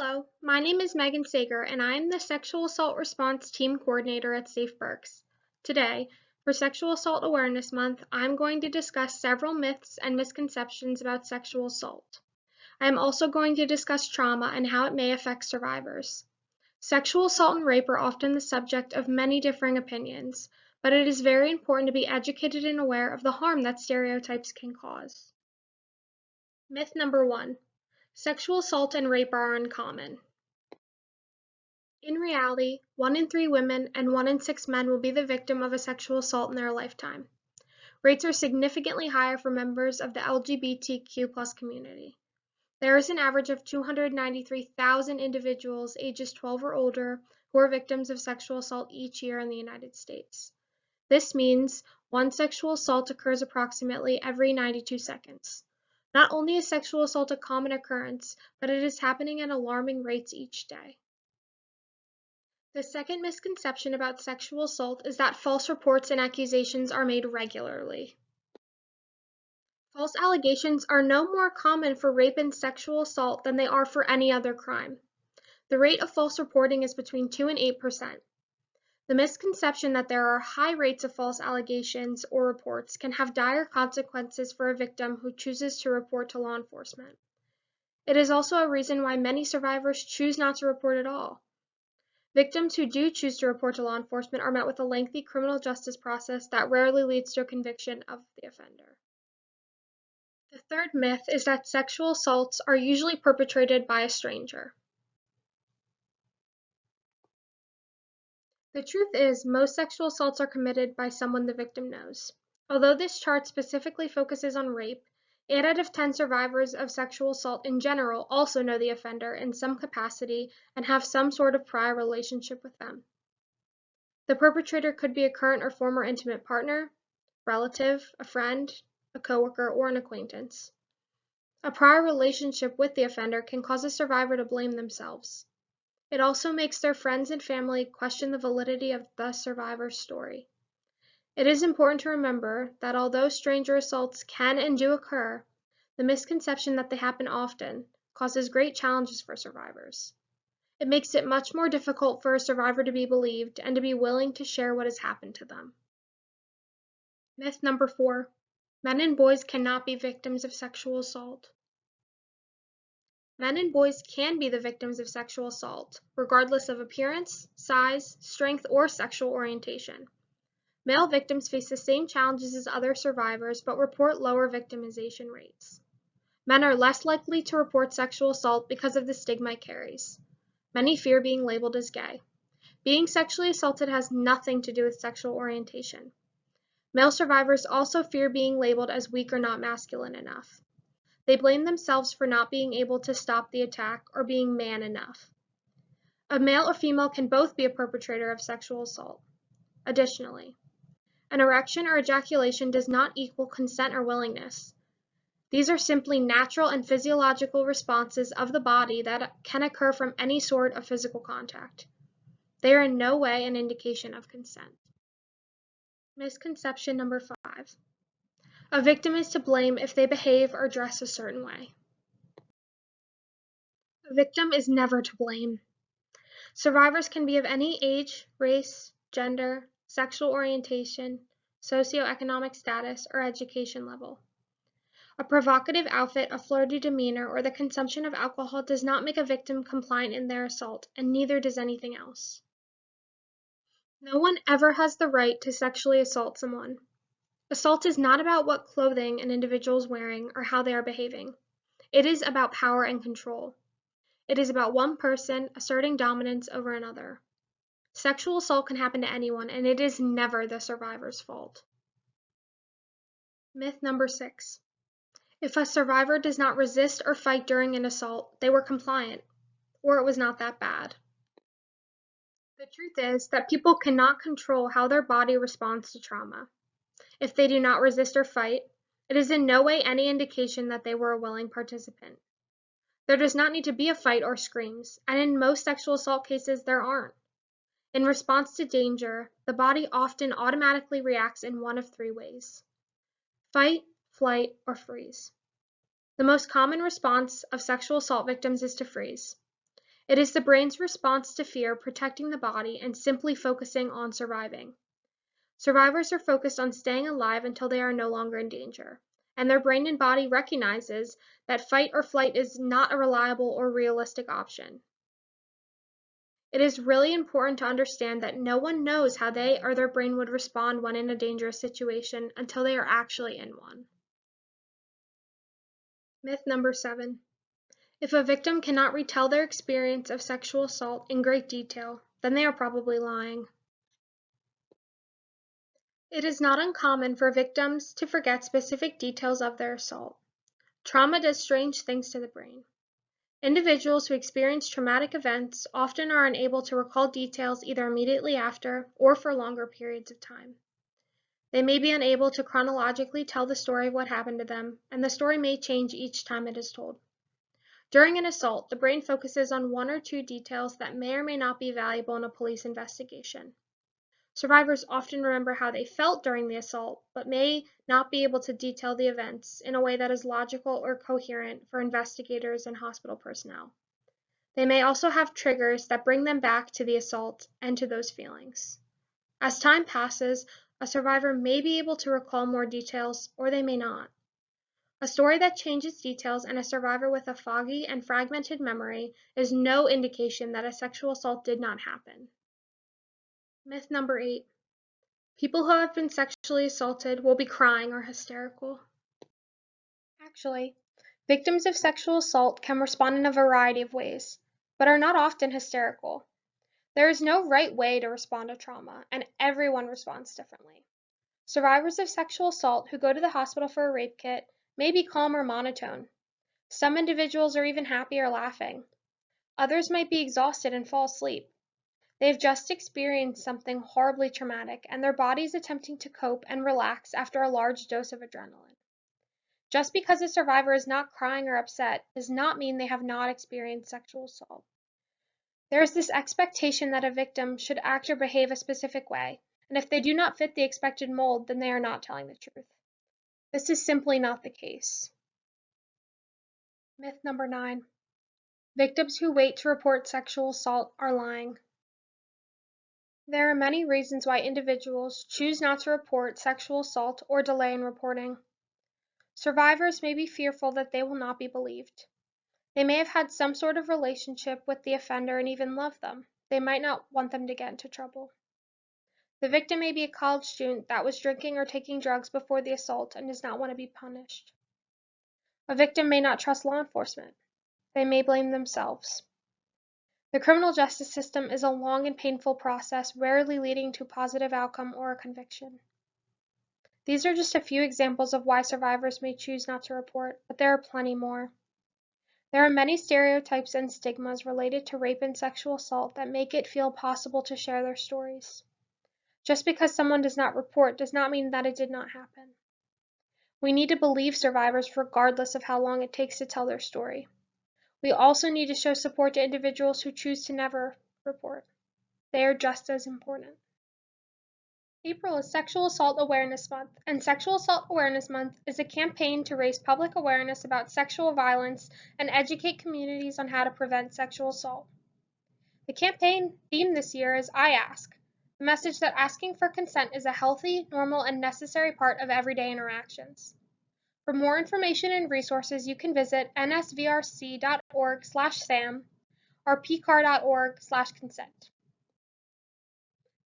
Hello, my name is Megan Sager, and I am the Sexual Assault Response Team Coordinator at Safe Berks. Today, for Sexual Assault Awareness Month, I'm going to discuss several myths and misconceptions about sexual assault. I am also going to discuss trauma and how it may affect survivors. Sexual assault and rape are often the subject of many differing opinions, but it is very important to be educated and aware of the harm that stereotypes can cause. Myth number 1. Sexual assault and rape are uncommon. In reality, 1 in 3 women and 1 in 6 men will be the victim of a sexual assault in their lifetime. Rates are significantly higher for members of the LGBTQ+ community. There is an average of 293,000 individuals ages 12 or older who are victims of sexual assault each year in the United States. This means one sexual assault occurs approximately every 92 seconds. Not only is sexual assault a common occurrence, but it is happening at alarming rates each day. The second misconception about sexual assault is that false reports and accusations are made regularly. False allegations are no more common for rape and sexual assault than they are for any other crime. The rate of false reporting is between 2 and 8%. The misconception that there are high rates of false allegations or reports can have dire consequences for a victim who chooses to report to law enforcement. It is also a reason why many survivors choose not to report at all. Victims who do choose to report to law enforcement are met with a lengthy criminal justice process that rarely leads to a conviction of the offender. The third myth is that sexual assaults are usually perpetrated by a stranger. The truth is, most sexual assaults are committed by someone the victim knows. Although this chart specifically focuses on rape, 8 out of 10 survivors of sexual assault in general also know the offender in some capacity and have some sort of prior relationship with them. The perpetrator could be a current or former intimate partner, relative, a friend, a coworker, or an acquaintance. A prior relationship with the offender can cause a survivor to blame themselves. It also makes their friends and family question the validity of the survivor's story. It is important to remember that although stranger assaults can and do occur, the misconception that they happen often causes great challenges for survivors. It makes it much more difficult for a survivor to be believed and to be willing to share what has happened to them. Myth number 4. Men and boys cannot be victims of sexual assault. Men and boys can be the victims of sexual assault, regardless of appearance, size, strength, or sexual orientation. Male victims face the same challenges as other survivors but report lower victimization rates. Men are less likely to report sexual assault because of the stigma it carries. Many fear being labeled as gay. Being sexually assaulted has nothing to do with sexual orientation. Male survivors also fear being labeled as weak or not masculine enough. They blame themselves for not being able to stop the attack or being man enough. A male or female can both be a perpetrator of sexual assault. Additionally, an erection or ejaculation does not equal consent or willingness. These are simply natural and physiological responses of the body that can occur from any sort of physical contact. They are in no way an indication of consent. Misconception number 5. A victim is to blame if they behave or dress a certain way. A victim is never to blame. Survivors can be of any age, race, gender, sexual orientation, socioeconomic status, or education level. A provocative outfit, a flirty demeanor, or the consumption of alcohol does not make a victim compliant in their assault, and neither does anything else. No one ever has the right to sexually assault someone. Assault is not about what clothing an individual is wearing or how they are behaving. It is about power and control. It is about one person asserting dominance over another. Sexual assault can happen to anyone, and it is never the survivor's fault. Myth number 6. If a survivor does not resist or fight during an assault, they were compliant, or it was not that bad. The truth is that people cannot control how their body responds to trauma. If they do not resist or fight, it is in no way any indication that they were a willing participant. There does not need to be a fight or screams, and in most sexual assault cases there aren't. In response to danger, the body often automatically reacts in one of 3 ways: fight, flight, or freeze. The most common response of sexual assault victims is to freeze. It is the brain's response to fear protecting the body and simply focusing on surviving. Survivors are focused on staying alive until they are no longer in danger, and their brain and body recognizes that fight or flight is not a reliable or realistic option. It is really important to understand that no one knows how they or their brain would respond when in a dangerous situation until they are actually in one. Myth number 7. If a victim cannot retell their experience of sexual assault in great detail, then they are probably lying. It is not uncommon for victims to forget specific details of their assault. Trauma does strange things to the brain. Individuals who experience traumatic events often are unable to recall details either immediately after or for longer periods of time. They may be unable to chronologically tell the story of what happened to them, and the story may change each time it is told. During an assault, the brain focuses on one or two details that may or may not be valuable in a police investigation. Survivors often remember how they felt during the assault, but may not be able to detail the events in a way that is logical or coherent for investigators and hospital personnel. They may also have triggers that bring them back to the assault and to those feelings. As time passes, a survivor may be able to recall more details, or they may not. A story that changes details and a survivor with a foggy and fragmented memory is no indication that a sexual assault did not happen. Myth number 8. People who have been sexually assaulted will be crying or hysterical. Actually, victims of sexual assault can respond in a variety of ways, but are not often hysterical. There is no right way to respond to trauma, and everyone responds differently. Survivors of sexual assault who go to the hospital for a rape kit may be calm or monotone. Some individuals are even happy or laughing. Others might be exhausted and fall asleep. They have just experienced something horribly traumatic, and their body is attempting to cope and relax after a large dose of adrenaline. Just because a survivor is not crying or upset does not mean they have not experienced sexual assault. There is this expectation that a victim should act or behave a specific way, and if they do not fit the expected mold, then they are not telling the truth. This is simply not the case. Myth number 9. Victims who wait to report sexual assault are lying. There are many reasons why individuals choose not to report sexual assault or delay in reporting. Survivors may be fearful that they will not be believed. They may have had some sort of relationship with the offender and even love them. They might not want them to get into trouble. The victim may be a college student that was drinking or taking drugs before the assault and does not want to be punished. A victim may not trust law enforcement. They may blame themselves. The criminal justice system is a long and painful process, rarely leading to a positive outcome or a conviction. These are just a few examples of why survivors may choose not to report, but there are plenty more. There are many stereotypes and stigmas related to rape and sexual assault that make it feel possible to share their stories. Just because someone does not report does not mean that it did not happen. We need to believe survivors regardless of how long it takes to tell their story. We also need to show support to individuals who choose to never report. They are just as important. April is Sexual Assault Awareness Month, and Sexual Assault Awareness Month is a campaign to raise public awareness about sexual violence and educate communities on how to prevent sexual assault. The campaign theme this year is I Ask, the message that asking for consent is a healthy, normal, and necessary part of everyday interactions. For more information and resources, you can visit nsvrc.org/SAM or pcar.org/consent.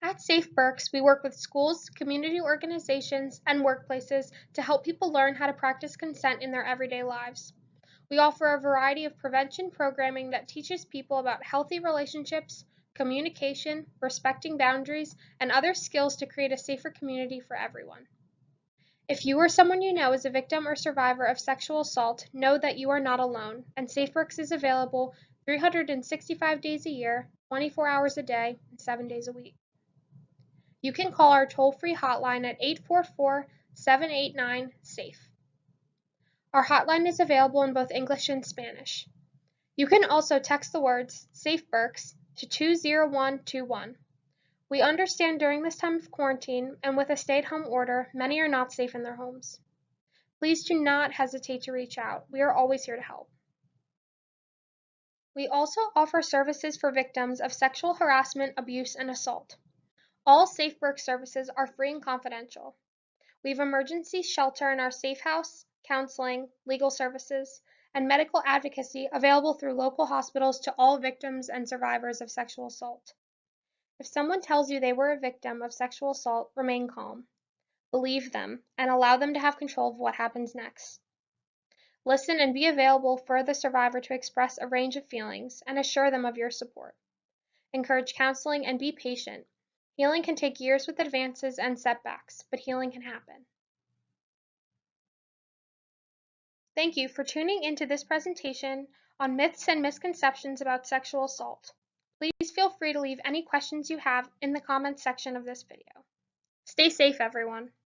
At Safe Berks, we work with schools, community organizations, and workplaces to help people learn how to practice consent in their everyday lives. We offer a variety of prevention programming that teaches people about healthy relationships, communication, respecting boundaries, and other skills to create a safer community for everyone. If you or someone you know is a victim or survivor of sexual assault, know that you are not alone, and Safe Berks is available 365 days a year, 24 hours a day, and 7 days a week. You can call our toll-free hotline at 844-789-SAFE. Our hotline is available in both English and Spanish. You can also text the words Safe Berks to 20121. We understand during this time of quarantine and with a stay-at-home order, many are not safe in their homes. Please do not hesitate to reach out. We are always here to help. We also offer services for victims of sexual harassment, abuse, and assault. All Safe Work services are free and confidential. We have emergency shelter in our safe house, counseling, legal services, and medical advocacy available through local hospitals to all victims and survivors of sexual assault. If someone tells you they were a victim of sexual assault, remain calm. Believe them and allow them to have control of what happens next. Listen and be available for the survivor to express a range of feelings and assure them of your support. Encourage counseling and be patient. Healing can take years with advances and setbacks, but healing can happen. Thank you for tuning into this presentation on myths and misconceptions about sexual assault. Please feel free to leave any questions you have in the comments section of this video. Stay safe, everyone.